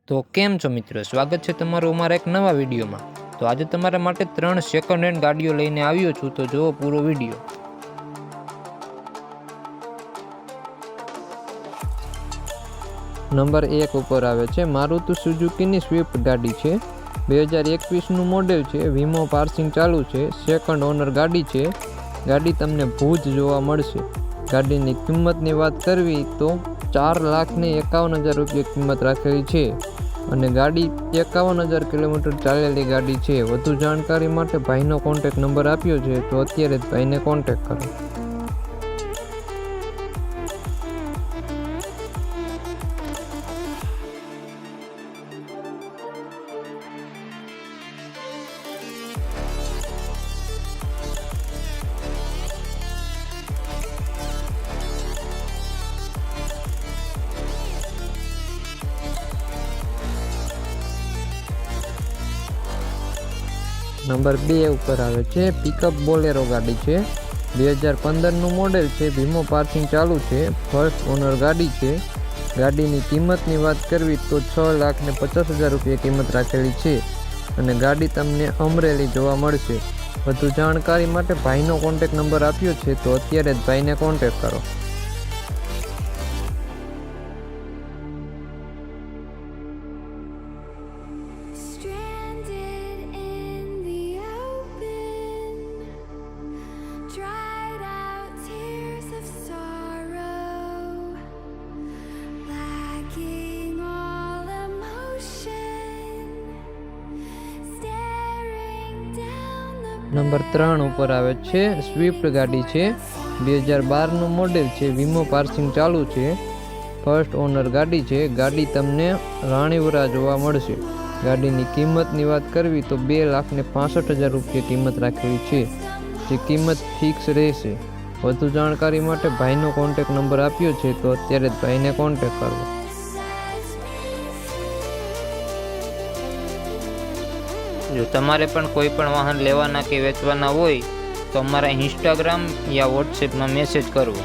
તો કેમ છો મિત્રો, સ્વાગત છે તમારું અમારા એક નવા વિડીયોમાં। તો આજે તમારા માટે 3 સેકન્ડ હેન્ડ ગાડીઓ લઈને આવ્યો છું, તો જુઓ પૂરો વિડીયો। નંબર 1 ઉપર આવે છે મારુતિ સુઝુકીની સ્વિફ્ટ ગાડી છે। 2021નું મોડેલ છે। વીમો પાર્સિંગ ચાલુ છે। સેકન્ડ ઓનર ગાડી છે। ગાડી તમને ભુજ જોવા મળશે। ગાડીની કિંમતની વાત કરવી તો 4,51,000 રૂપિયા કિંમત રાખેલી છે અને ગાડી 51,000 કિલોમીટર ચાલેલી ગાડી છે। વધુ જાણકારી માટે ભાઈનો કોન્ટેક્ટ નંબર આપ્યો છે, તો અત્યારે જ ભાઈને કોન્ટેક્ટ કરો। નંબર 2 ઉપર આવે છે પિકઅપ બોલેરો ગાડી છે। 2015નું મોડેલ છે। વીમો પાર્સિંગ ચાલુ છે। ફર્સ્ટ ઓનર ગાડી છે। ગાડીની કિંમતની વાત કરવી તો 6,50,000 રૂપિયા કિંમત રાખેલી છે અને ગાડી તમને અમરેલી જોવા મળશે। વધુ જાણકારી માટે ભાઈનો કોન્ટેક્ટ નંબર આપ્યો છે, તો અત્યારે જ ભાઈને કોન્ટેક્ટ કરો। નંબર 3 ઉપર આવે છે સ્વિફ્ટ ગાડી છે। 2012નું મોડેલ છે। વીમો પાર્સિંગ ચાલુ છે। ફર્સ્ટ ઓનર ગાડી છે। ગાડી તમને રાણીવરા જોવા મળશે। ગાડીની કિંમતની વાત કરવી તો 2,65,000 રૂપિયા કિંમત રાખેલી છે, જે કિંમત ફિક્સ રહેશે। વધુ જાણકારી માટે ભાઈનો કોન્ટેક્ટ નંબર આપ્યો છે, તો અત્યારે જ ભાઈને કોન્ટેક્ટ કરવો। જો તમારે પણ કોઈ પણ વાહન લેવાના કે વેચવાના હોય તો અમારા ઇન્સ્ટાગ્રામ યા વોટ્સએપમાં મેસેજ કરવો।